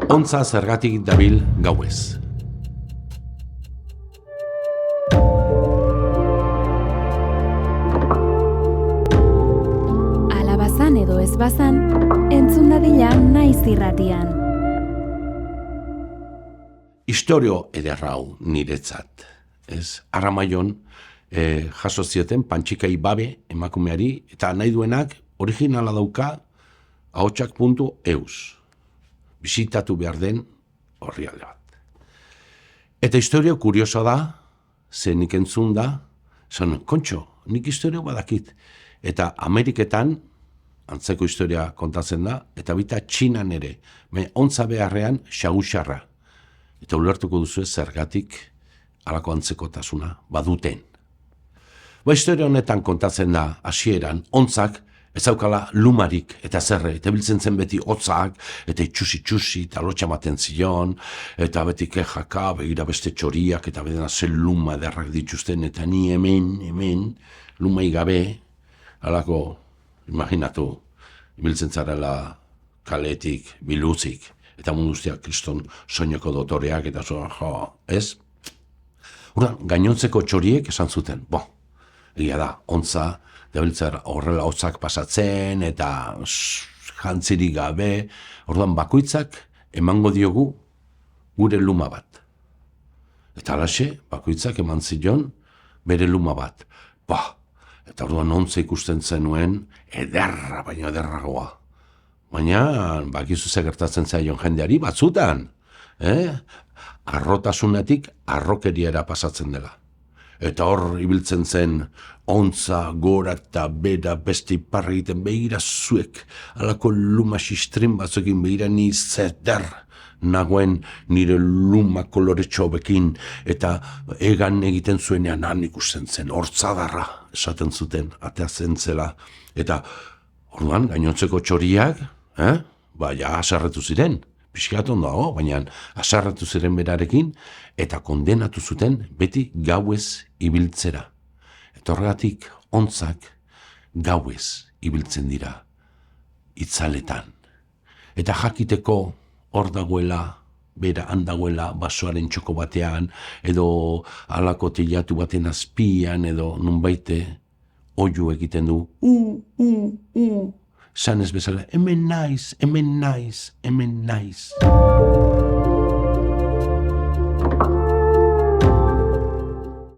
Ontza zergatik dabil gauez. Alabazan edo ez bazan, entzun dadila naiz irratian. Historio ederrau niretzat. Ez, Arramaion jaso zioten Pantxikai Babe emakumeari, eta nahi duenak originala dauka ahotsak.eus. Bisitatu behar den orrialde bat. Eta historio kurioso da, ze nik entzun da, zan, kontxo, nik historio badakit. Eta Ameriketan, antzeko historia kontatzen da, eta bita Txinan ere, ontza beharrean xagusarra. Eta ulertuko duzu zergatik halako antzekotasuna baduten. Historia honetan kontatzen da hasieran ontzak ez daukala lumarik eta zerre, eta biltzen zen beti hotzak, eta itxusi, eta lotxamaten zion, eta beti kejaka, begira beste txoriak, eta bedena zen luma ederrak dituzten, eta ni hemen, lumai gabe, halako, imaginatu, biltzen zarela kaletik, biluzik, eta munduztiak kriston soineko dotoreak, eta ez? Gainontzeko txoriek esan zuten, egia da, ontza, dabiltzer horrela hotzak pasatzen, eta jantzirik gabe, orduan bakoitzak emango diogu gure luma bat. Eta alaxe, bakoitzak eman zion bere luma bat. Eta orduan ontza ikusten zenuen ederra, baina ederragoa. Baina, bakizu ze gertatzen zaion jendeari batzutan, arrotasunetik arrokeriara pasatzen dela. Eta hor ibiltzen zen ontza, gora eta bera beste iparra egiten begira zuek, alako luma sistrin batzuekin begira ni zeder nagoen nire luma koloretxo bekin, eta egan egiten zuenean han ikusten zen, hortzadarra esaten zuten, atea zen zela. Eta orduan gainontzeko txoriak, asarretu ziren, pixkat ondo, baina asarretu ziren berarekin, eta kondenatu zuten beti gauez ibiltzera. Eta horregatik ontzak gauez ibiltzen dira itzaletan. Eta jakiteko hor dagoela, bera handagoela basoaren txoko batean, edo halako teilatu baten azpian, edo nunbaite oiu egiten du, sanez bezala, hemen naiz.